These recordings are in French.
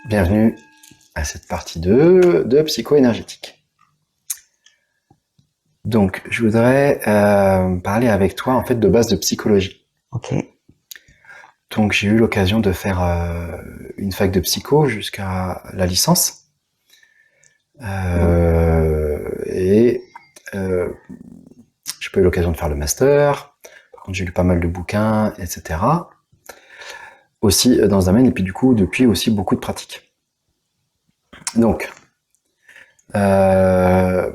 Bienvenue à cette partie 2 de psycho-énergétique. Donc, je voudrais parler avec toi en fait de base de psychologie. Ok. Donc, j'ai eu l'occasion de faire une fac de psycho jusqu'à la licence. Et j'ai pas eu l'occasion de faire le master. Par contre, j'ai lu pas mal de bouquins, etc. Aussi dans ce domaine, et puis du coup, depuis aussi beaucoup de pratiques. Donc, un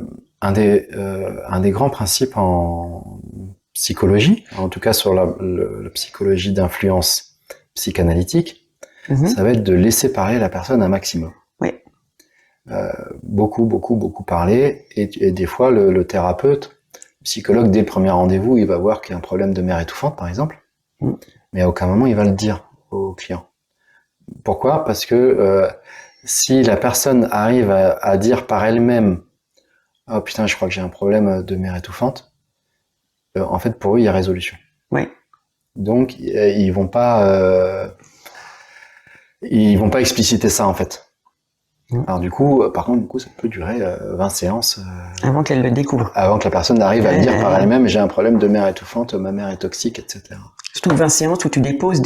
des grands principes en psychologie, en tout cas sur la psychologie d'influence psychanalytique, ça va être de laisser parler la personne un maximum. Oui. Beaucoup parler, et des fois le thérapeute, le psychologue, dès le premier rendez-vous, il va voir qu'il y a un problème de mère étouffante, par exemple, mais à aucun moment il va le dire au client. Pourquoi ? Parce que si la personne arrive à dire par elle-même « Oh putain, je crois que j'ai un problème de mère étouffante », en fait, pour eux, il y a résolution. Oui. Donc, ils vont pas expliciter ça, en fait. Alors du coup, par contre, ça peut durer 20 séances. Avant qu'elle le découvre. Avant que la personne arrive à le dire par elle-même « J'ai un problème de mère étouffante, ma mère est toxique, etc. » Surtout 20 séances où tu déposes.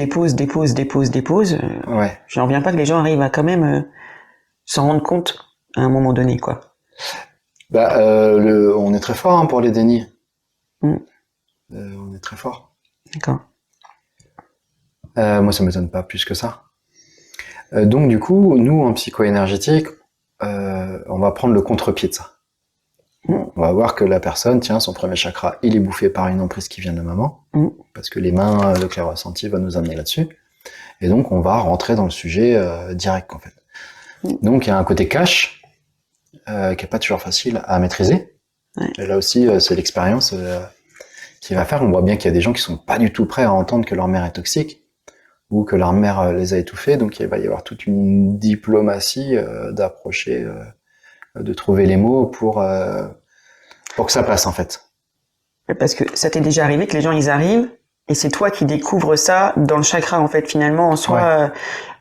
Ouais. J'en reviens pas que les gens arrivent à quand même s'en rendre compte à un moment donné, quoi. Bah, on est très fort pour les dénis. On est très fort. D'accord. Moi, ça m'étonne pas plus que ça. Donc, du coup, nous, en psycho-énergétique, on va prendre le contre-pied de ça. On va voir que la personne, tiens, son premier chakra, il est bouffé par une emprise qui vient de maman, parce que les mains, le clair ressenti va nous amener là-dessus. Et donc, on va rentrer dans le sujet direct, en fait. Donc, il y a un côté cash, qui est pas toujours facile à maîtriser. Et là aussi, c'est l'expérience qui va faire. On voit bien qu'il y a des gens qui sont pas du tout prêts à entendre que leur mère est toxique, ou que leur mère les a étouffés, donc il va y avoir toute une diplomatie d'approcher, de trouver les mots pour que ça passe, en fait. Parce que ça t'est déjà arrivé que les gens, ils arrivent, et c'est toi qui découvres ça dans le chakra, en fait, finalement, en soi,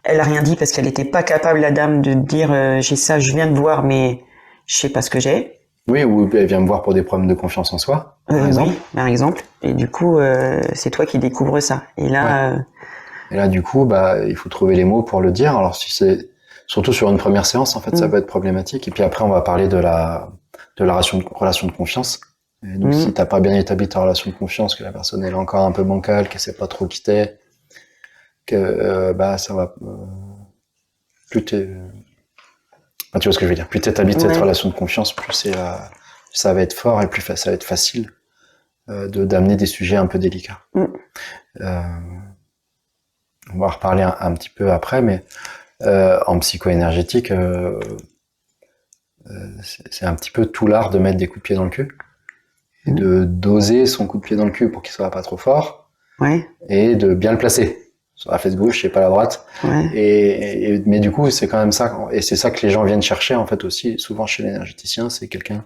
elle a rien dit parce qu'elle était pas capable, la dame, de dire j'ai ça, je viens de voir, mais je sais pas ce que j'ai. Oui, ou elle vient me voir pour des problèmes de confiance en soi, par exemple. Oui, par exemple. Et du coup, c'est toi qui découvres ça. Et là... Et là, du coup, bah, il faut trouver les mots pour le dire. Alors, si c'est surtout sur une première séance, en fait, ça peut être problématique. Et puis après, on va parler de la relation de confiance. Et donc, si t'as pas bien établi ta relation de confiance, que la personne elle est encore un peu bancale, qu'elle sait pas trop qui t'es, que bah ça va plus t'es, tu vois ce que je veux dire. Plus t'établis cette relation de confiance, plus ça va être fort et plus ça va être facile d'amener des sujets un peu délicats. On va en reparler un petit peu après, mais en psycho-énergétique, c'est un petit peu tout l'art de mettre des coups de pied dans le cul, et de doser son coup de pied dans le cul pour qu'il soit pas trop fort, et de bien le placer sur la fesse gauche et pas la droite. Mais du coup, c'est quand même ça, et c'est ça que les gens viennent chercher en fait aussi, souvent chez l'énergéticien, c'est quelqu'un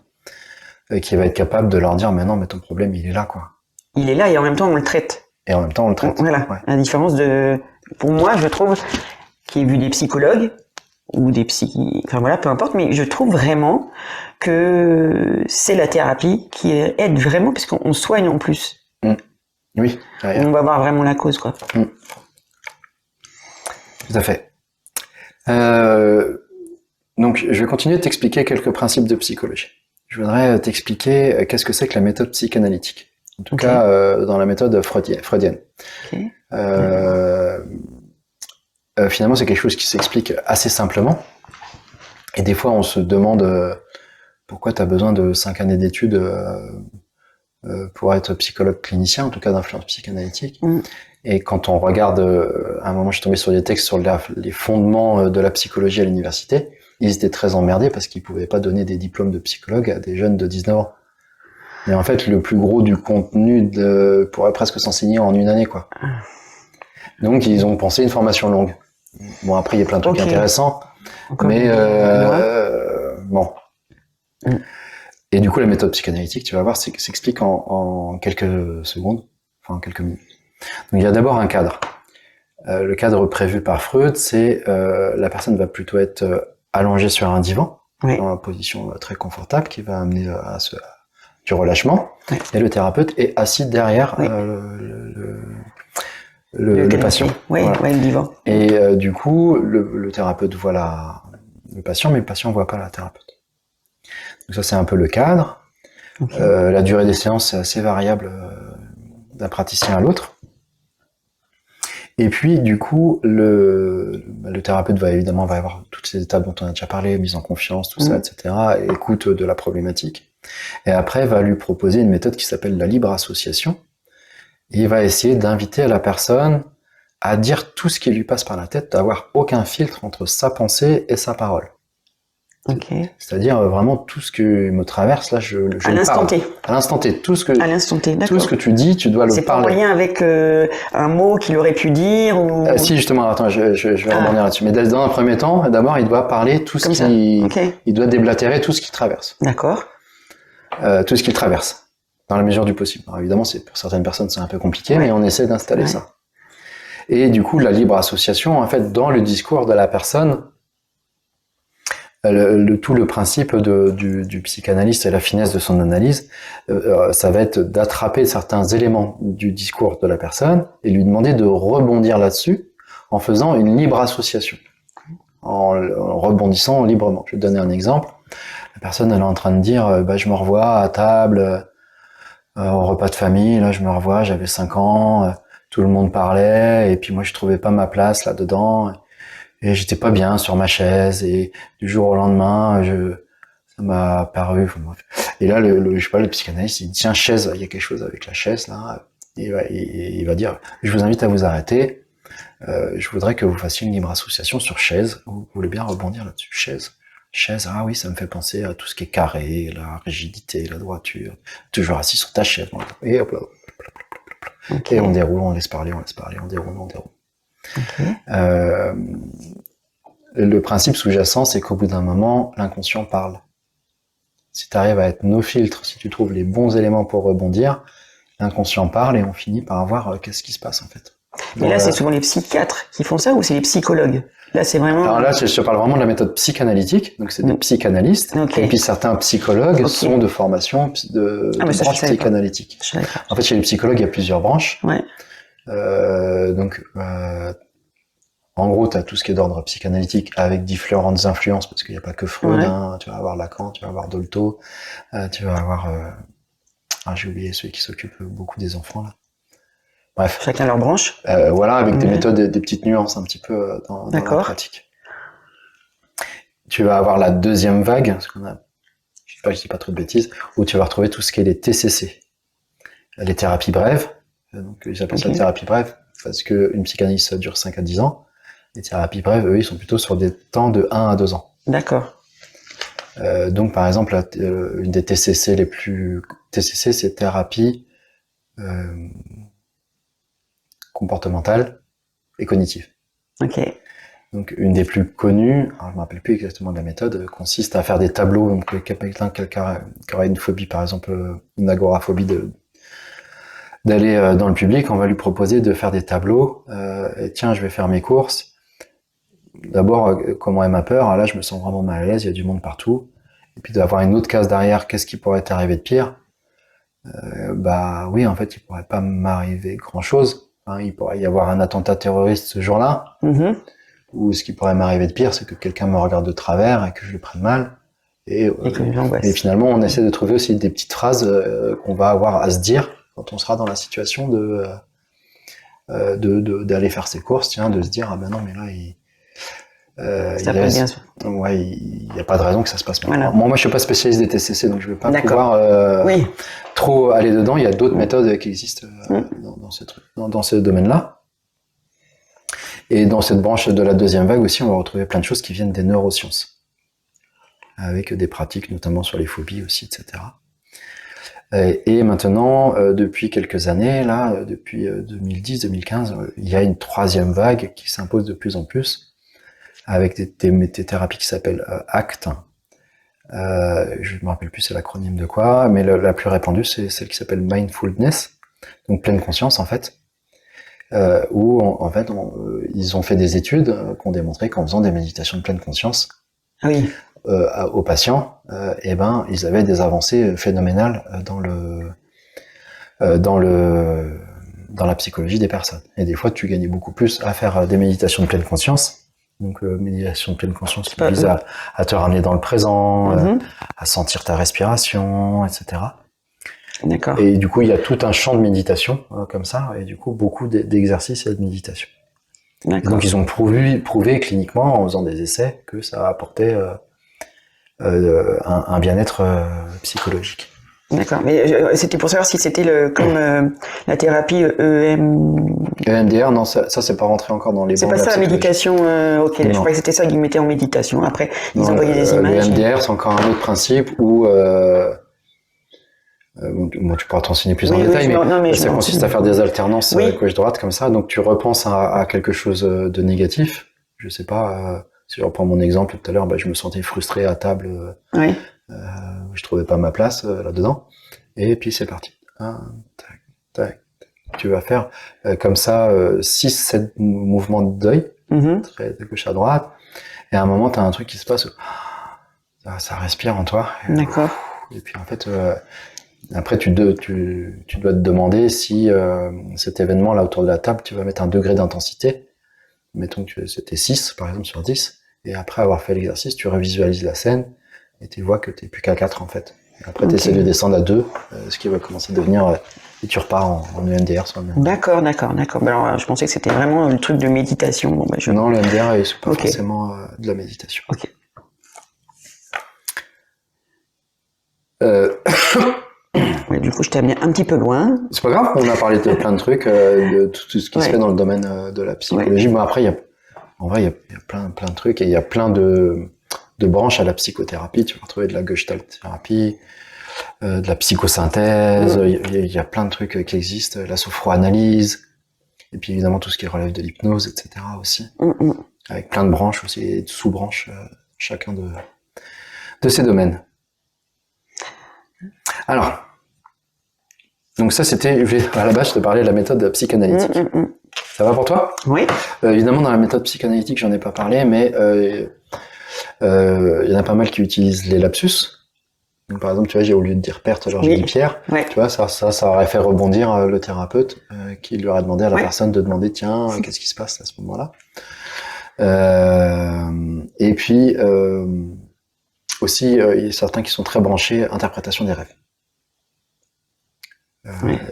qui va être capable de leur dire mais non, mais ton problème il est là, quoi. Il est là et en même temps on le traite. Voilà. La différence pour moi, je trouve, qui ai vu des psychologues ou des enfin voilà, peu importe, mais je trouve vraiment que c'est la thérapie qui aide vraiment parce qu'on soigne en plus. Oui. On va voir vraiment la cause, quoi. Tout à fait. Donc, je vais continuer de t'expliquer quelques principes de psychologie. Je voudrais t'expliquer qu'est-ce que c'est que la méthode psychanalytique. En tout cas, dans la méthode freudienne. Finalement, c'est quelque chose qui s'explique assez simplement. Et des fois, on se demande pourquoi tu as besoin de 5 années d'études pour être psychologue clinicien, en tout cas d'influence psychanalytique. Et quand on regarde, à un moment, je suis tombé sur des textes sur les fondements de la psychologie à l'université. Ils étaient très emmerdés parce qu'ils pouvaient pas donner des diplômes de psychologue à des jeunes de 19 ans. Mais en fait, le plus gros du contenu pourrait presque s'enseigner en une année, quoi. Donc, ils ont pensé une formation longue. Bon, après, il y a plein de trucs intéressants. Mais bon. Et du coup, la méthode psychanalytique, tu vas voir, s'explique en quelques secondes, enfin en quelques minutes. Donc, il y a d'abord un cadre. Le cadre prévu par Freud, c'est la personne va plutôt être allongée sur un divan, dans une position très confortable, qui va amener du relâchement, et le thérapeute est assis derrière le patient. Le divan. Et du coup, le thérapeute voit le patient, mais le patient voit pas la thérapeute. Donc ça, c'est un peu le cadre. La durée des séances, c'est assez variable d'un praticien à l'autre. Et puis, du coup, le thérapeute va avoir toutes ces étapes dont on a déjà parlé, mise en confiance, tout ça, etc., et écoute de la problématique. Et après, va lui proposer une méthode qui s'appelle la libre association. Et il va essayer d'inviter la personne à dire tout ce qui lui passe par la tête, d'avoir aucun filtre entre sa pensée et sa parole. C'est-à-dire vraiment tout ce que me traverse, là, je à l'instant T. À l'instant T. Tout ce que tu dis, tu dois le parler. C'est pas en lien avec un mot qu'il aurait pu dire ou... Si, justement, attends, je vais rebondir là-dessus. Mais dans un premier temps, d'abord, il doit parler tout ce il doit déblatérer tout ce qu'il traverse. D'accord. Tout ce qu'il traverse, dans la mesure du possible. Alors, évidemment, pour certaines personnes, c'est un peu compliqué, mais on essaie d'installer ça. Et du coup, la libre association, en fait, dans le discours de la personne, tout le principe du psychanalyste et la finesse de son analyse, ça va être d'attraper certains éléments du discours de la personne et lui demander de rebondir là-dessus en faisant une libre association, en rebondissant librement. Je vais te donner un exemple. La personne, elle est en train de dire je me revois à table, au repas de famille, là je me revois, j'avais 5 ans, tout le monde parlait, et puis moi je trouvais pas ma place là-dedans. Et j'étais pas bien sur ma chaise, et du jour au lendemain, ça m'a paru. Et là, je sais pas, le psychanalyste, il dit tiens, chaise, il y a quelque chose avec la chaise là. Et il va dire je vous invite à vous arrêter. Je voudrais que vous fassiez une libre association sur chaise. Vous voulez bien rebondir là-dessus, chaise. Ah oui, ça me fait penser à tout ce qui est carré, la rigidité, la droiture. Toujours assis sur ta chaise. Et hop là. Et on déroule, on laisse parler, on déroule. Le principe sous-jacent, c'est qu'au bout d'un moment, l'inconscient parle. Si tu arrives à être no filtre, si tu trouves les bons éléments pour rebondir, l'inconscient parle et on finit par voir qu'est-ce qui se passe en fait. Mais là, c'est souvent les psychiatres qui font ça ou c'est les psychologues? Là, c'est vraiment... Alors là, je parle vraiment de la méthode psychanalytique, donc c'est des psychanalystes, et puis certains psychologues sont de formation de branche psychanalytique. En fait, chez les psychologues, il y a plusieurs branches. En gros, tu as tout ce qui est d'ordre psychanalytique avec différentes influences, parce qu'il n'y a pas que Freud, tu vas avoir Lacan, tu vas avoir Dolto, tu vas avoir... j'ai oublié celui qui s'occupe beaucoup des enfants, là. Bref. Chacun leur branche. Voilà, avec des méthodes et des petites nuances un petit peu dans la pratique. Tu vas avoir la deuxième vague, parce qu'on a, je dis pas trop de bêtises, où tu vas retrouver tout ce qui est les TCC. Les thérapies brèves, donc j'appelle ça thérapie brève, parce qu'une psychanalyse, ça dure 5 à 10 ans. Les thérapies brèves, eux, ils sont plutôt sur des temps de 1 à 2 ans. D'accord. Donc, par exemple, une des TCC les plus... TCC, c'est thérapie comportementale et cognitive. Donc, une des plus connues, alors je me rappelle plus exactement de la méthode, consiste à faire des tableaux. Donc, quelqu'un qui aurait une phobie, par exemple, une agoraphobie d'aller dans le public, on va lui proposer de faire des tableaux. Et tiens, je vais faire mes courses. D'abord, comment est ma peur? Là, je me sens vraiment mal à l'aise, il y a du monde partout. Et puis d'avoir une autre case derrière, qu'est-ce qui pourrait t'arriver de pire? Oui, en fait, il pourrait pas m'arriver grand-chose. Il pourrait y avoir un attentat terroriste ce jour-là. Ou ce qui pourrait m'arriver de pire, c'est que quelqu'un me regarde de travers et que je le prenne mal. Et finalement, on essaie de trouver aussi des petites phrases qu'on va avoir à se dire quand on sera dans la situation d'aller faire ses courses, tiens, de se dire ah ben non mais là il n'y a pas de raison que ça se passe mal. Moi je suis pas spécialiste des TCC, donc je vais pas pouvoir trop aller dedans. Il y a d'autres méthodes qui existent dans ce domaine-là. Et dans cette branche de la deuxième vague aussi, on va retrouver plein de choses qui viennent des neurosciences, avec des pratiques notamment sur les phobies aussi, etc. Et maintenant, depuis quelques années, là, depuis 2010-2015, il y a une troisième vague qui s'impose de plus en plus, avec des thérapies qui s'appellent ACT. Je me rappelle plus c'est l'acronyme de quoi, mais la plus répandue, c'est celle qui s'appelle Mindfulness, donc pleine conscience en fait. où en fait ils ont fait des études qui ont démontré qu'en faisant des méditations de pleine conscience aux patients, ils avaient des avancées phénoménales dans la psychologie des personnes. Et des fois, tu gagnais beaucoup plus à faire des méditations de pleine conscience. Donc, méditation de pleine conscience qui vise à te ramener dans le présent, à sentir ta respiration, etc. D'accord. Et du coup, il y a tout un champ de méditation comme ça, et du coup, beaucoup d'exercices et de méditation. Et donc, ils ont prouvé cliniquement, en faisant des essais, que ça apportait un bien-être psychologique. D'accord, mais c'était pour savoir si c'était comme la thérapie EMDR, non, ça c'est pas rentré encore dans les bancs. C'est pas ça la méditation, ok, je croyais que c'était ça qu'ils mettaient en méditation. Après, ils envoyaient des images. EMDR, c'est encore un autre principe où tu pourras t'enseigner plus en détail, mais ça consiste à faire des alternances gauche-droite comme ça, donc tu repenses à quelque chose de négatif. Je sais pas, si je reprends mon exemple tout à l'heure, je me sentais frustré à table. Je trouvais pas ma place là-dedans, et puis c'est parti. Tac, tac. Tu vas faire comme ça 6-7 mouvements d'œil, de gauche à droite, et à un moment, tu as un truc qui se passe, ça respire en toi. D'accord. Et puis en fait, après, tu dois te demander si cet événement-là autour de la table, tu vas mettre un degré d'intensité. Mettons que c'était 6, par exemple, sur 10, et après avoir fait l'exercice, tu revisualises la scène, et tu vois que t'es plus qu'à 4 en fait. Et après, tu essaies de descendre à 2, ce qui va commencer à devenir... et tu repars en EMDR sur le même. D'accord. Alors, je pensais que c'était vraiment le truc de méditation. Non, le EMDR, c'est pas forcément de la méditation. Ok. Ouais, du coup, je t'ai amené un petit peu loin. C'est pas grave, on a parlé de plein de trucs, de tout ce qui se fait dans le domaine de la psychologie. Bon, après, il y a plein de trucs, et il y a plein de branches à la psychothérapie. Tu vas retrouver de la gestalt thérapie, de la psychosynthèse, il y a plein de trucs qui existent, la sophroanalyse, et puis évidemment tout ce qui relève de l'hypnose, etc. aussi, avec plein de branches aussi, et de sous-branches, chacun de ces domaines. Alors, donc ça c'était, à la base je te parlais de la méthode psychanalytique. Ça va pour toi ? Oui. Évidemment dans la méthode psychanalytique j'en ai pas parlé, mais il y en a pas mal qui utilisent les lapsus. Donc, par exemple, tu vois, au lieu de dire perte, alors j'ai dit pierre. Ouais. Tu vois, ça aurait fait rebondir le thérapeute qui lui aurait demandé à la personne de demander, tiens, qu'est-ce qui se passe à ce moment-là. Et puis, aussi, il y a certains qui sont très branchés interprétation des rêves.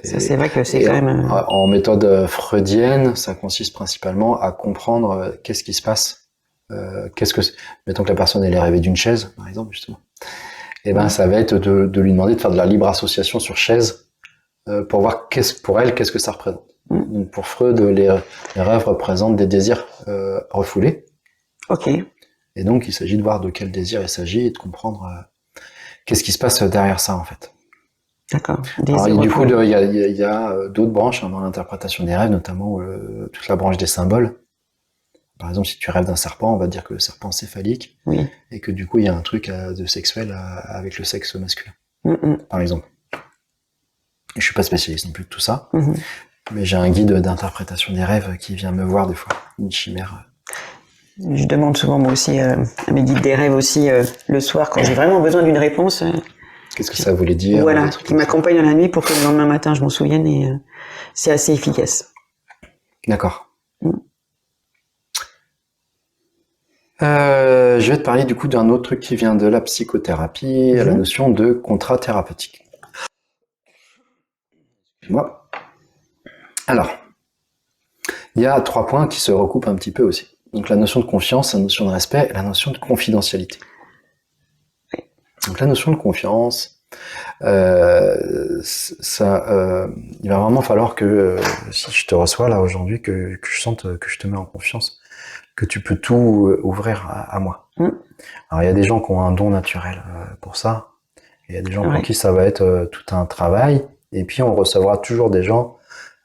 Ça c'est vrai que c'est quand même... En méthode freudienne, ça consiste principalement à comprendre qu'est-ce qui se passe. Mettons que la personne elle est rêvée d'une chaise, par exemple, justement. Et ça va être de lui demander de faire de la libre association sur chaise pour voir qu'est-ce que ça représente. Donc pour Freud, les rêves représentent des désirs refoulés. Ok. Et donc il s'agit de voir de quel désir il s'agit et de comprendre qu'est-ce qui se passe derrière ça en fait. D'accord. Alors, du coup, il y a d'autres branches dans l'interprétation des rêves, notamment toute la branche des symboles. Par exemple, si tu rêves d'un serpent, on va dire que le serpent c'est phallique, et que du coup il y a un truc de sexuel avec le sexe masculin, par exemple. Je suis pas spécialiste non plus de tout ça, mais j'ai un guide d'interprétation des rêves qui vient me voir des fois, une chimère. Je demande souvent moi aussi à mes guides des rêves aussi le soir quand j'ai vraiment besoin d'une réponse. Qu'est-ce que ça voulait dire? Voilà, qui m'accompagne dans la nuit pour que le lendemain matin je m'en souvienne, et c'est assez efficace. D'accord. Je vais te parler du coup d'un autre truc qui vient de la psychothérapie, la notion de contrat thérapeutique. Moi. Alors, il y a 3 points qui se recoupent un petit peu aussi. Donc la notion de confiance, la notion de respect et la notion de confidentialité. Donc la notion de confiance, il va vraiment falloir que si je te reçois là aujourd'hui, que je sente que je te mets en confiance, que tu peux tout ouvrir à moi. Alors il y a des gens qui ont un don naturel pour ça, il y a des gens pour qui ça va être tout un travail, et puis on recevra toujours des gens,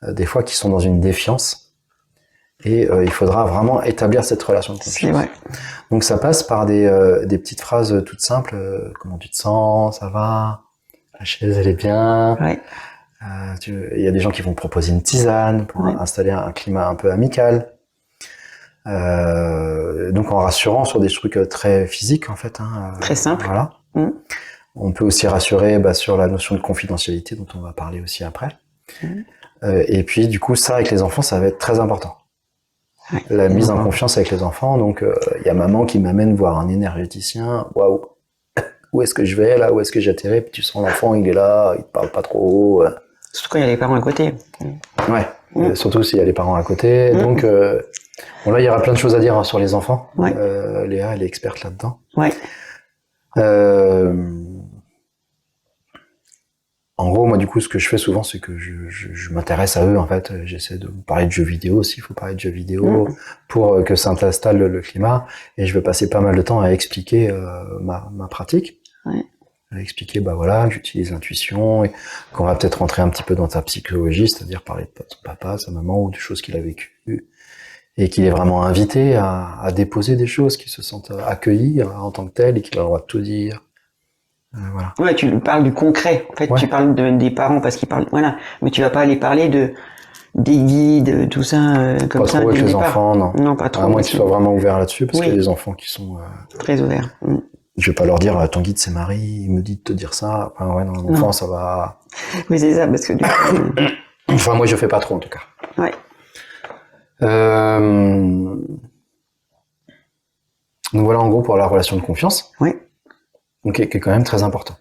des fois qui sont dans une défiance, et il faudra vraiment établir cette relation de confiance. Donc ça passe par des petites phrases toutes simples, comment tu te sens, ça va, la chaise elle est bien, Il y a des gens qui vont proposer une tisane pour installer un climat un peu amical. Donc en rassurant sur des trucs très physiques en fait. Très simple. Voilà. On peut aussi rassurer sur la notion de confidentialité dont on va parler aussi après. Et puis du coup ça avec les enfants ça va être très important. Ouais, la mise en confiance avec les enfants. Donc il y a maman qui m'amène voir un énergéticien. Waouh, où est-ce que je vais là? Où est-ce que j'atterris? Puis tu sens l'enfant il est là, il te parle pas trop. Surtout quand il y a les parents à côté. Ouais. Surtout s'il y a les parents à côté. Donc bon là il y aura plein de choses à dire sur les enfants. Léa elle est experte là-dedans. Ouais. En gros, moi, du coup, ce que je fais souvent, c'est que je m'intéresse à eux, en fait. J'essaie de parler de jeux vidéo aussi. Il faut parler de jeux vidéo pour que ça installe le climat. Et je vais passer pas mal de temps à expliquer ma pratique. Ouais. À expliquer, voilà, j'utilise l'intuition et qu'on va peut-être rentrer un petit peu dans ta psychologie, c'est-à-dire parler de son papa, sa maman ou de choses qu'il a vécues. Et qu'il est vraiment invité à déposer des choses, qu'il se sente accueilli en tant que tel et qu'il a le droit de tout dire. Voilà. Ouais, tu parles du concret. En fait, tu parles des parents parce qu'ils parlent. Voilà, mais tu vas pas aller parler des guides, tout ça comme pas ça. Pas trop avec les enfants, non. Non, pas trop. À moins qu'ils soient vraiment ouverts là-dessus, parce qu'il y a des enfants qui sont très ouverts. Je vais pas leur dire ton guide c'est Marie, il me dit de te dire ça. Enfin ouais, non, l'enfant ça va. Oui, c'est ça, parce que du coup. Enfin moi je fais pas trop en tout cas. Ouais. Donc voilà en gros pour la relation de confiance. Oui. Donc qui est quand même très important.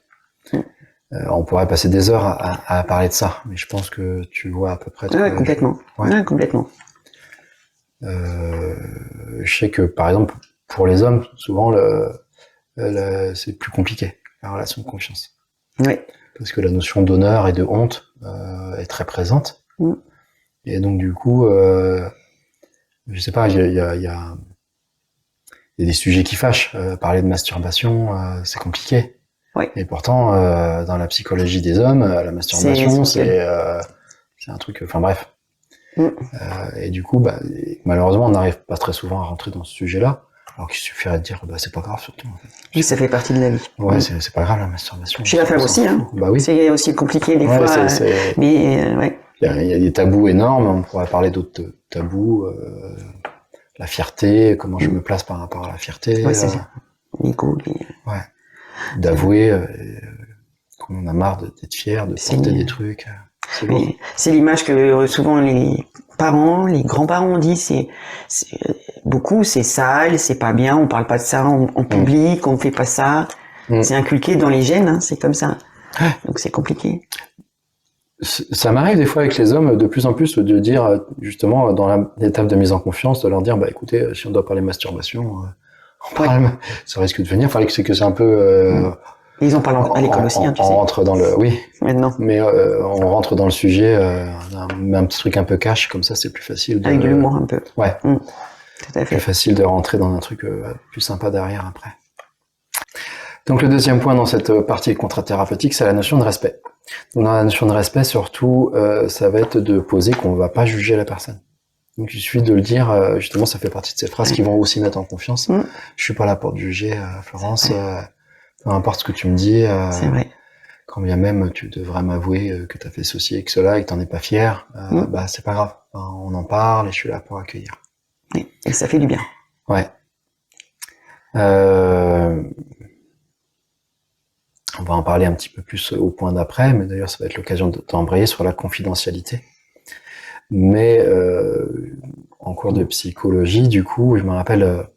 On pourrait passer des heures à parler de ça, mais je pense que tu vois à peu près. Complètement. Complètement. Je sais que par exemple pour les hommes, souvent c'est plus compliqué la relation de confiance. Oui. Parce que la notion d'honneur et de honte est très présente. Et donc du coup, je sais pas, il y a des sujets qui fâchent. Parler de masturbation, c'est compliqué. Oui. Et pourtant, dans la psychologie des hommes, la masturbation, c'est un truc. Enfin bref. Et du coup, malheureusement, on n'arrive pas très souvent à rentrer dans ce sujet-là. Alors qu'il suffirait de dire, c'est pas grave surtout. En fait. Oui, ça fait partie de la vie. Ouais, c'est pas grave la masturbation. Chez la femme aussi, hein. Bah oui. C'est aussi compliqué des fois. Mais ouais. Il y a des tabous énormes. On pourrait parler d'autres tabous. La fierté, comment je me place par rapport à la fierté. Ouais, c'est ça. L'ego. Ouais. D'avouer qu'on en a marre d'être fier, de porter des trucs. C'est l'image que souvent les parents, les grands-parents ont dit, c'est sale, c'est pas bien, on parle pas de ça en public, on fait pas ça. C'est inculqué dans les gènes, hein, c'est comme ça. Donc c'est compliqué. Ça m'arrive des fois avec les hommes de plus en plus de dire, justement, dans l'étape de mise en confiance, de leur dire, écoutez, si on doit parler masturbation, on parle, ça risque de venir, fallait que c'est un peu... Ils en parlent à l'école aussi, hein, tu sais. On rentre dans le... Oui. Maintenant. Mais on rentre dans le sujet, on met un petit truc un peu cash, comme ça c'est plus facile de... Avec de l'humour un peu. Ouais. Tout à fait. Plus facile de rentrer dans un truc plus sympa derrière après. Donc le deuxième point dans cette partie contrathérapeutique, c'est la notion de respect. Donc dans la notion de respect, surtout, ça va être de poser qu'on va pas juger la personne. Donc il suffit de le dire, justement, ça fait partie de ces phrases qui vont aussi mettre en confiance. Je suis pas là pour te juger, Florence, peu importe ce que tu me dis. C'est vrai. Quand bien même tu devrais m'avouer que tu as fait ceci et que cela et que t'en es pas fier, c'est pas grave. On en parle et je suis là pour accueillir. Oui, et ça fait du bien. Ouais. On va en parler un petit peu plus au point d'après, mais d'ailleurs ça va être l'occasion d'embrayer sur la confidentialité. Mais en cours de psychologie, du coup, je me rappelle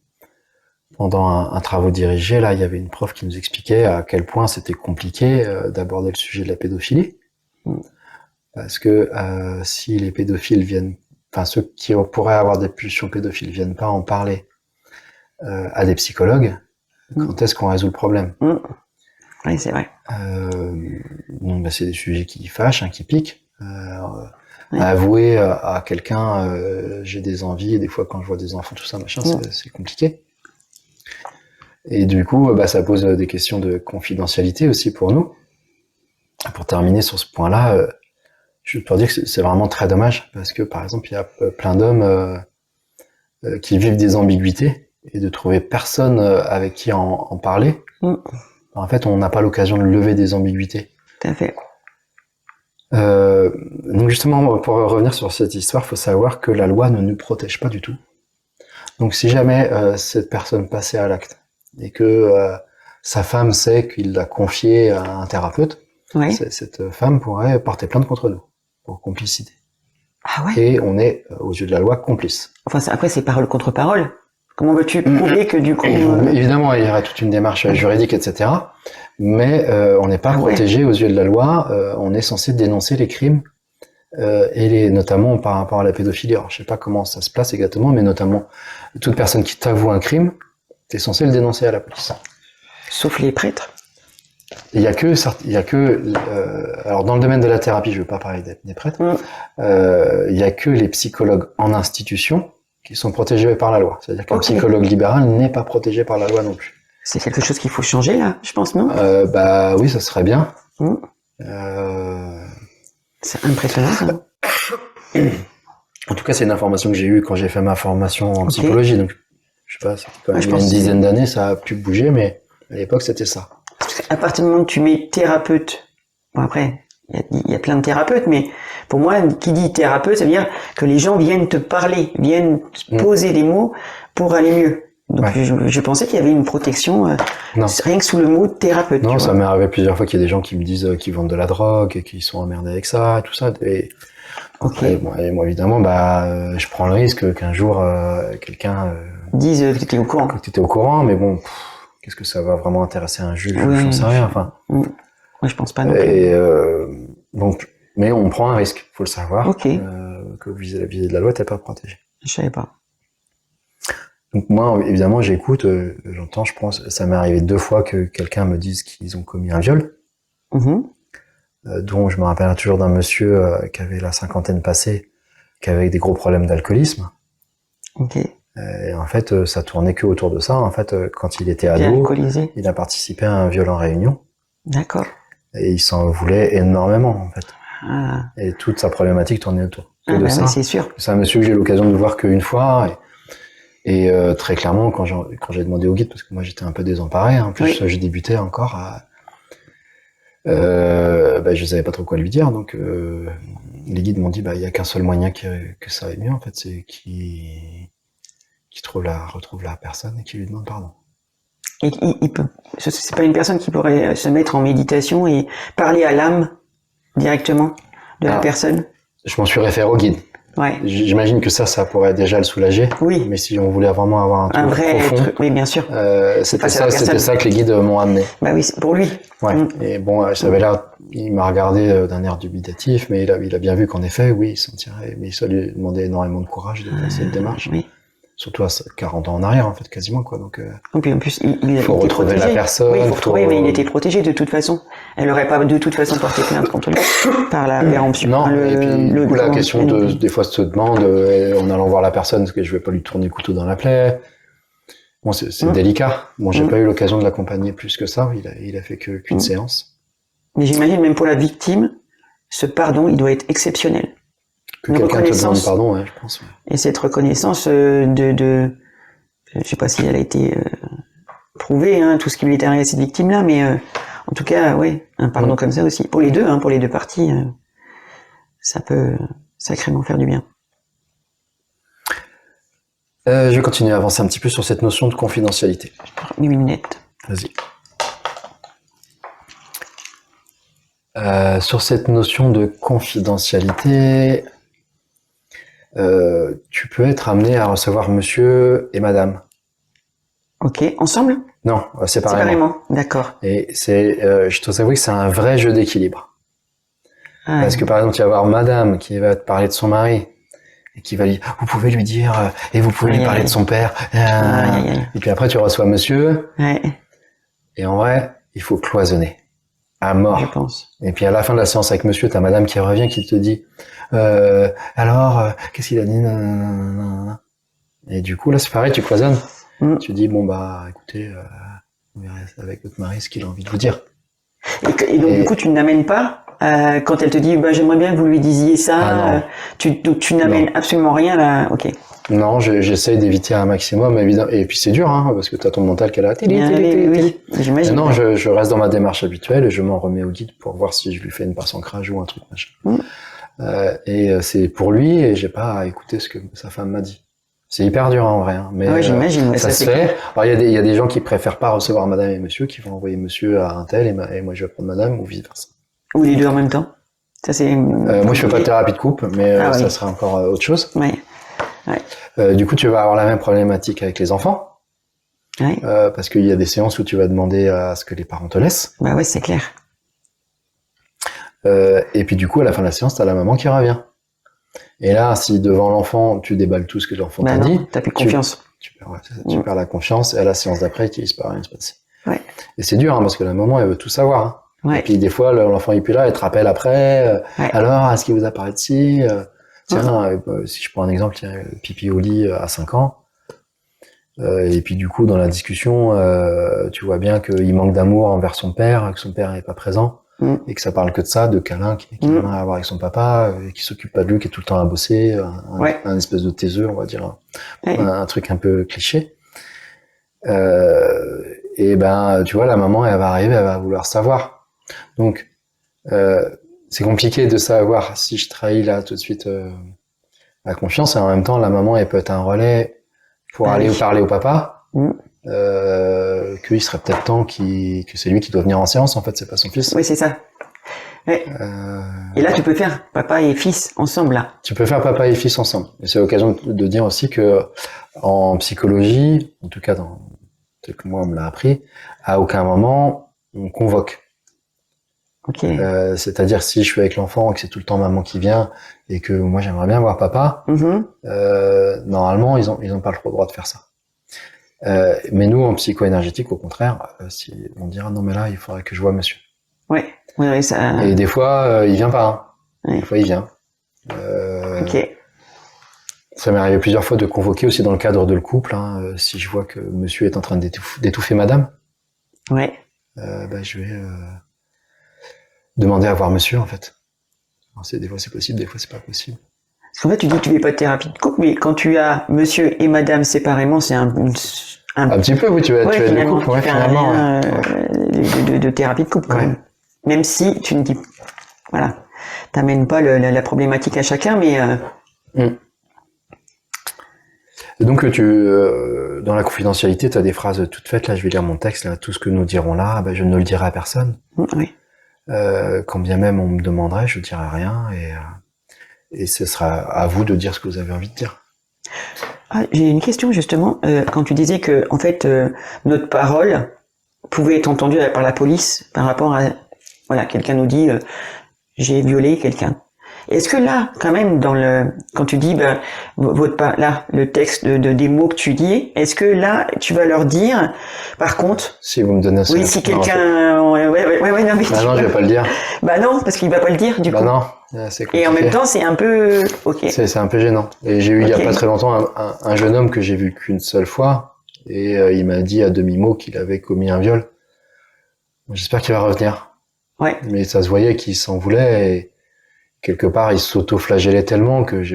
pendant un travaux dirigé, là, il y avait une prof qui nous expliquait à quel point c'était compliqué d'aborder le sujet de la pédophilie, parce que si les pédophiles viennent, enfin ceux qui pourraient avoir des pulsions pédophiles viennent pas en parler à des psychologues, quand est-ce qu'on résout le problème? Oui, c'est vrai. Donc, c'est des sujets qui fâchent, qui piquent. Avouer à quelqu'un, j'ai des envies, et des fois quand je vois des enfants, tout ça, machin, c'est compliqué. Et du coup, ça pose des questions de confidentialité aussi pour nous. Pour terminer sur ce point-là, je peux dire que c'est vraiment très dommage, parce que par exemple, il y a plein d'hommes qui vivent des ambiguïtés, et de trouver personne avec qui en parler. En fait, on n'a pas l'occasion de lever des ambiguïtés. Tout à fait. Donc justement, pour revenir sur cette histoire, il faut savoir que la loi ne nous protège pas du tout. Donc si jamais cette personne passait à l'acte et que sa femme sait qu'il l'a confié à un thérapeute, ouais. Cette femme pourrait porter plainte contre nous pour complicité. Ah ouais. Et on est, aux yeux de la loi, complice. Enfin, après, c'est parole contre parole. Comment veux-tu prouver que du coup... Évidemment, il y aurait toute une démarche juridique, etc. Mais on n'est pas protégé aux yeux de la loi. On est censé dénoncer les crimes, notamment par rapport à la pédophilie. Alors, je sais pas comment ça se place exactement, mais notamment, toute personne qui t'avoue un crime, t'es censé le dénoncer à la police. Sauf les prêtres. Il y a que, alors dans le domaine de la thérapie, je veux pas parler des prêtres, il y a que les psychologues en institution qui sont protégés par la loi. C'est-à-dire qu'un psychologue libéral n'est pas protégé par la loi non plus. C'est quelque chose qu'il faut changer là, je pense, non? Bah oui, ça serait bien. C'est impressionnant ça. En tout cas, c'est une information que j'ai eue quand j'ai fait ma formation en psychologie. Donc, je sais pas, quand même, il y a une dizaine d'années, ça a pu bouger, mais à l'époque, c'était ça. À partir du moment où tu mets thérapeute, bon après, il y a plein de thérapeutes, mais pour moi, qui dit thérapeute, ça veut dire que les gens viennent te parler, viennent poser des mots pour aller mieux. Donc je pensais qu'il y avait une protection rien que sous le mot thérapeute. Non, ça m'est arrivé plusieurs fois qu'il y a des gens qui me disent qu'ils vendent de la drogue et qu'ils sont emmerdés avec ça, et tout ça. Et moi évidemment, je prends le risque qu'un jour quelqu'un dise que tu étais au courant. Que tu étais au courant, mais bon, qu'est-ce que ça va vraiment intéresser un juge? J'en sais rien. Enfin. Ouais, je pense pas non plus. Et donc, mais on prend un risque, faut le savoir. Que vis-à-vis de la loi, t'es pas protégé. Je savais pas. Donc moi, évidemment, j'écoute, j'entends, je pense, ça m'est arrivé 2 fois que quelqu'un me dise qu'ils ont commis un viol, dont je me rappelle toujours d'un monsieur qui avait la cinquantaine passée, qui avait des gros problèmes d'alcoolisme. Et en fait, ça tournait que autour de ça. En fait, quand il était ado, il a participé à un viol en réunion. D'accord. Et il s'en voulait énormément, en fait. Et toute sa problématique tournait autour de ça. C'est sûr. C'est un monsieur que j'ai eu l'occasion de voir qu'une fois. Et très clairement, quand j'ai demandé au guide, parce que moi j'étais un peu désemparé, en plus je débutais encore, je savais pas trop quoi lui dire, donc les guides m'ont dit il y a qu'un seul moyen que ça aille mieux, en fait, c'est qu'il retrouve la personne et qu'il lui demande pardon. Et c'est pas une personne qui pourrait se mettre en méditation et parler à l'âme directement de la personne? Je m'en suis référé au guide. J'imagine que ça pourrait déjà le soulager. Oui. Mais si on voulait vraiment avoir un vrai profond, truc, oui, bien sûr. C'était ça que les guides m'ont amené. Bah oui, c'est pour lui. Et bon, ça avait l'air, il m'a regardé d'un air dubitatif, mais il a bien vu qu'en effet, oui, il s'en tirait, mais ça lui demandait énormément de courage de passer cette démarche. Surtout à 40 ans en arrière, en fait, quasiment, quoi. Donc, en plus, il faut retrouver la personne. Oui, il faut retrouver, mais il était protégé de toute façon. Elle aurait pas de toute façon porté plainte contre lui par la péremption. Non, et puis, du coup, la question des fois se demande, en allant voir la personne, est-ce que je vais pas lui tourner le couteau dans la plaie? Bon, c'est délicat. Bon, j'ai pas eu l'occasion de l'accompagner plus que ça. Il a fait qu'une séance. Mais j'imagine, même pour la victime, ce pardon, il doit être exceptionnel. Que quelqu'un te demande pardon, je pense. Et cette reconnaissance je sais pas si elle a été prouvée, tout ce qui lui est arrivé à cette victime-là, mais en tout cas, un pardon comme ça aussi. Pour les deux parties, ça peut sacrément faire du bien. Je vais continuer à avancer un petit peu sur cette notion de confidentialité. Mes lunettes. Vas-y. Sur cette notion de confidentialité, tu peux être amené à recevoir monsieur et madame. Ok, ensemble? Non, séparément. D'accord. Et je dois avouer que c'est un vrai jeu d'équilibre. Parce que par exemple, tu vas avoir madame qui va te parler de son mari, et qui va lui dire, vous pouvez lui dire, et vous pouvez lui parler de son père. Et puis après, tu reçois monsieur. Et en vrai, il faut cloisonner. À mort. Je pense. Et puis à la fin de la séance avec monsieur, t'as madame qui revient, qui te dit alors, qu'est-ce qu'il a dit? Et du coup, là, c'est pareil, tu cloisonnes. Tu dis, écoutez, on verra avec votre mari ce qu'il a envie de vous dire. Et donc, du coup, tu n'amènes pas, quand elle te dit, j'aimerais bien que vous lui disiez ça, tu n'amènes absolument rien là, ok. Non, j'essaye d'éviter un maximum, évidemment. Et puis c'est dur, hein, parce que t'as ton mental qui est là. Oui, j'imagine. Non, je reste dans ma démarche habituelle et je m'en remets au guide pour voir si je lui fais une passe ancrage ou un truc machin. C'est pour lui et j'ai pas à écouter ce que sa femme m'a dit. C'est hyper dur en vrai, hein, mais j'imagine. Ça se fait. Alors il y a des gens qui préfèrent pas recevoir madame et monsieur, qui vont envoyer monsieur à un tel et moi je vais prendre madame ou vice versa. Ou les deux en même temps. Ça c'est. Moi je fais pas de thérapie de couple, mais ça serait encore autre chose. Oui. Du coup tu vas avoir la même problématique avec les enfants. Parce qu'il y a des séances où tu vas demander à ce que les parents te laissent. Bah ouais, c'est clair. Et puis du coup à la fin de la séance t'as la maman qui revient. Et là, si devant l'enfant, tu déballes tout ce que l'enfant t'a dit, t'as plus confiance. Tu perds la confiance, et à la séance d'après, il ne peut rien se passer. Ouais. Et c'est dur, hein, parce que la maman, elle veut tout savoir. Hein. Ouais. Et puis des fois, l'enfant est plus là, elle te rappelle après. Alors, est-ce qu'il vous a parlé de ci Tiens, si je prends un exemple, tiens, pipi au lit à 5 ans. Et puis du coup, dans la discussion, tu vois bien qu'il manque d'amour envers son père, que son père n'est pas présent. Et que ça parle que de ça, de câlins qu'il a à avoir avec son papa, qui s'occupe pas de lui, qui est tout le temps à bosser, un espèce de taiseux, on va dire, un truc un peu cliché. Et ben, tu vois, la maman, elle va arriver, elle va vouloir savoir. Donc, c'est compliqué de savoir si je trahis là tout de suite la confiance, et en même temps, la maman, elle peut être un relais pour aller parler au papa. Qu'il serait peut-être temps que c'est lui qui doit venir en séance, en fait, c'est pas son fils. Oui, c'est ça. Ouais. Et là, tu peux faire papa et fils ensemble, là. Tu peux faire papa et fils ensemble. Et c'est l'occasion de dire aussi que, en psychologie, en tout cas tel que moi on me l'a appris, à aucun moment, on convoque. Okay. C'est-à-dire, si je suis avec l'enfant et que c'est tout le temps maman qui vient, et que moi j'aimerais bien voir papa, normalement, ils ont pas le droit de faire ça. Mais nous, en psycho-énergétique, au contraire, on dira non, mais là, il faudrait que je vois monsieur. Ouais, ça. Et des fois, il vient pas. Hein. Des fois, il vient. Ok. Ça m'est arrivé plusieurs fois de convoquer aussi dans le cadre de le couple. Hein, si je vois que monsieur est en train d'étouffer madame, je vais demander à voir monsieur, en fait. Alors, des fois, c'est possible, des fois, c'est pas possible. Parce qu'en fait, tu dis que tu fais pas de thérapie de couple, mais quand tu as monsieur et madame séparément, c'est un petit peu, oui, tu vas être le couple, finalement. De thérapie de couple, quand même. Même si tu ne dis, voilà, t'amènes pas la problématique à chacun, mais. Et donc, dans la confidentialité, tu as des phrases toutes faites. Là, je vais lire mon texte. Là, tout ce que nous dirons là, je ne le dirai à personne. Oui. Quand bien même on me demanderait, je dirai rien. Et ce sera à vous de dire ce que vous avez envie de dire. J'ai une question justement. Quand tu disais que, en fait, notre parole pouvait être entendue par la police par rapport à, voilà, quelqu'un nous dit j'ai violé quelqu'un. Est-ce que là, quand même, quand tu dis le texte des mots que tu dis, est-ce que là tu vas leur dire, par contre, si vous me donnez ça, si quelqu'un, non, mais je vais pas le dire. Bah non, parce qu'il va pas le dire du coup. Non, c'est compliqué. Et en même temps, c'est un peu, c'est un peu gênant. Et j'ai eu il y a pas très longtemps un jeune homme que j'ai vu qu'une seule fois, et il m'a dit à demi-mot qu'il avait commis un viol. J'espère qu'il va revenir. Mais ça se voyait qu'il s'en voulait et quelque part, il s'auto-flagellait tellement que il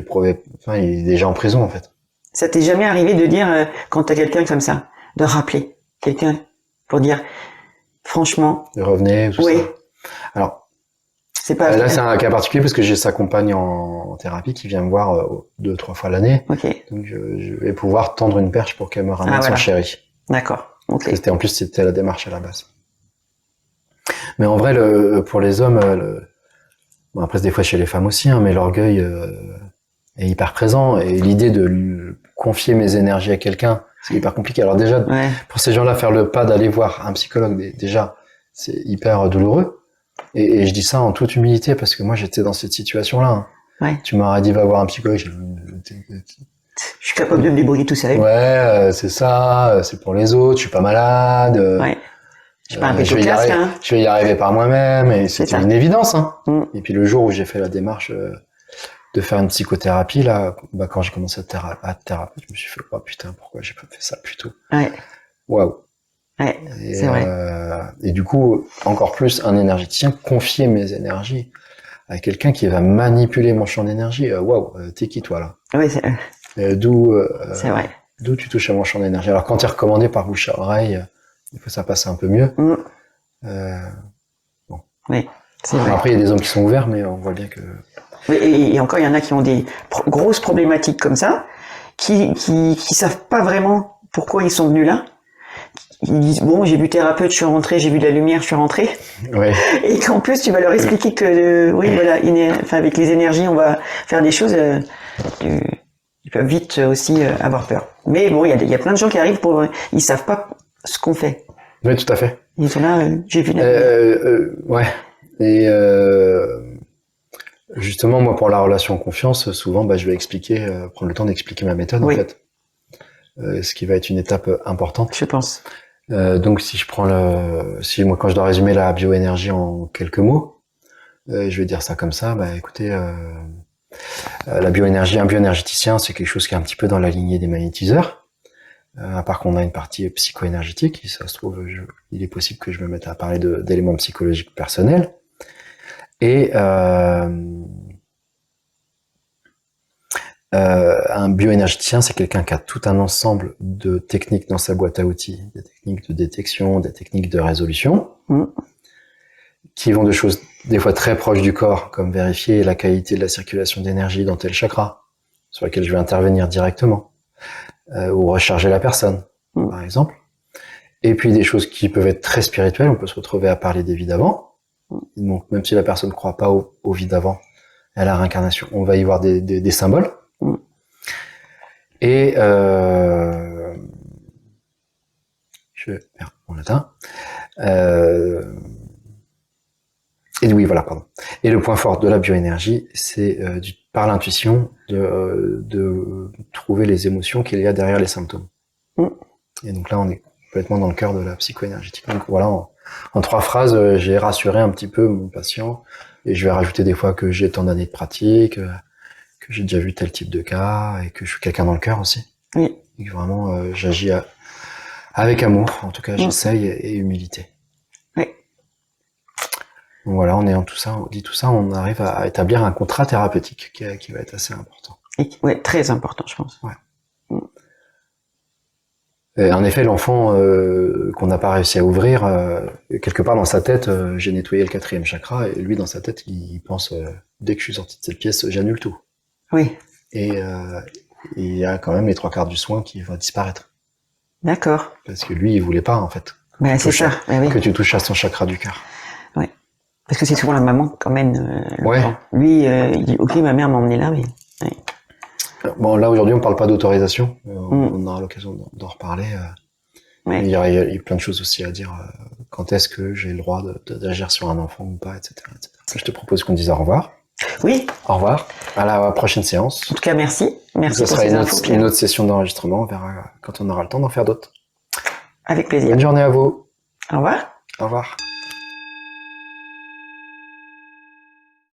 est déjà en prison, en fait. Ça t'est jamais arrivé de dire, quand t'as quelqu'un comme ça, de rappeler quelqu'un pour dire, franchement. De revenir, tout ça. Alors. C'est pas. Là, c'est un cas particulier parce que j'ai sa compagne en thérapie qui vient me voir 2-3 fois l'année. Donc, je vais pouvoir tendre une perche pour qu'elle me ramène son chéri. D'accord. En plus, c'était la démarche à la base. Mais en vrai, pour les hommes, bon, après, des fois chez les femmes aussi, hein, mais l'orgueil est hyper présent et l'idée de confier mes énergies à quelqu'un, c'est hyper compliqué. Alors déjà, pour ces gens-là, faire le pas d'aller voir un psychologue, déjà, c'est hyper douloureux. Et je dis ça en toute humilité parce que moi, j'étais dans cette situation-là. Hein. Tu m'aurais dit, va voir un psychologue. Je suis capable de me débrouiller tout seul. C'est ça, c'est pour les autres, je suis pas malade. Je vais y arriver par moi-même, et c'était une évidence. Hein. Et puis le jour où j'ai fait la démarche de faire une psychothérapie, là, quand j'ai commencé à être thérapeute, je me suis fait, oh putain, pourquoi j'ai pas fait ça plus tôt. Waouh. C'est vrai. Et du coup, encore plus un énergéticien, confier mes énergies à quelqu'un qui va manipuler mon champ d'énergie. Waouh, t'es qui toi là? C'est vrai. D'où tu touches à mon champ d'énergie. Alors quand tu es recommandé par bouche à oreille, des fois ça passe un peu mieux. Bon. Oui, c'est vrai. Après il y a des hommes qui sont ouverts, mais on voit bien que... Et encore, il y en a qui ont des grosses problématiques comme ça, qui savent pas vraiment pourquoi ils sont venus là. Ils disent, bon, j'ai vu thérapeute, je suis rentré, j'ai vu de la lumière, je suis rentré. Ouais. Et qu'en plus, tu vas leur expliquer que, oui, voilà, avec les énergies, on va faire des choses, ils peuvent vite aussi avoir peur. Mais bon, il y a plein de gens qui arrivent ils savent pas ce qu'on fait. Oui, tout à fait. Ils sont là, j'ai vu la lumière. Ouais. Et justement, moi, pour la relation confiance, souvent, je vais expliquer, prendre le temps d'expliquer ma méthode, en fait. Ce qui va être une étape importante. Je pense. Donc, moi, quand je dois résumer la bioénergie en quelques mots, je vais dire ça comme ça. Écoutez, la bioénergie, un bioénergéticien, c'est quelque chose qui est un petit peu dans la lignée des magnétiseurs. À part qu'on a une partie psycho-énergétique, si ça se trouve, il est possible que je me mette à parler d'éléments psychologiques personnels. Et un bioénergéticien, c'est quelqu'un qui a tout un ensemble de techniques dans sa boîte à outils, des techniques de détection, des techniques de résolution, qui vont de choses des fois très proches du corps, comme vérifier la qualité de la circulation d'énergie dans tel chakra, sur lequel je vais intervenir directement, ou recharger la personne, par exemple. Et puis des choses qui peuvent être très spirituelles, on peut se retrouver à parler des vies d'avant. Donc même si la personne ne croit pas aux vies d'avant, à la réincarnation, on va y voir des symboles. Et je perds mon latin. Et oui, voilà, pardon. Et le point fort de la bioénergie, c'est par l'intuition de trouver les émotions qu'il y a derrière les symptômes. Et donc là, on est complètement dans le cœur de la psycho-énergétique. Donc voilà, en 3 phrases, j'ai rassuré un petit peu mon patient, et je vais rajouter des fois que j'ai tant d'années de pratique, que j'ai déjà vu tel type de cas, et que je suis quelqu'un dans le cœur aussi. Oui. Et que vraiment, j'agis avec amour, en tout cas, j'essaye, et humilité. Oui. Donc voilà, on dit tout ça, on arrive à établir un contrat thérapeutique qui va être assez important. Ouais, très important, je pense. Ouais. Et en effet, l'enfant qu'on n'a pas réussi à ouvrir, quelque part dans sa tête, j'ai nettoyé le 4e chakra, et lui, dans sa tête, il pense, dès que je suis sorti de cette pièce, j'annule tout. Oui. Et il y a quand même les 3/4 du soin qui va disparaître. D'accord. Parce que lui, il voulait pas, en fait. C'est ça. Que tu touches à son chakra du cœur. Oui. Parce que c'est souvent la maman qui emmène l'enfant. Ouais. Lui, il dit, ok, ma mère m'a emmené là, mais... Ouais. Bon, là, aujourd'hui, on parle pas d'autorisation. On aura l'occasion d'en reparler. Il y a plein de choses aussi à dire. Quand est-ce que j'ai le droit d'agir sur un enfant ou pas, etc., etc. Je te propose qu'on dise au revoir. Oui. Au revoir. À la prochaine séance. En tout cas, merci. Merci pour ces infos. Une autre session d'enregistrement. On verra quand on aura le temps d'en faire d'autres. Avec plaisir. Bonne journée à vous. Au revoir. Au revoir.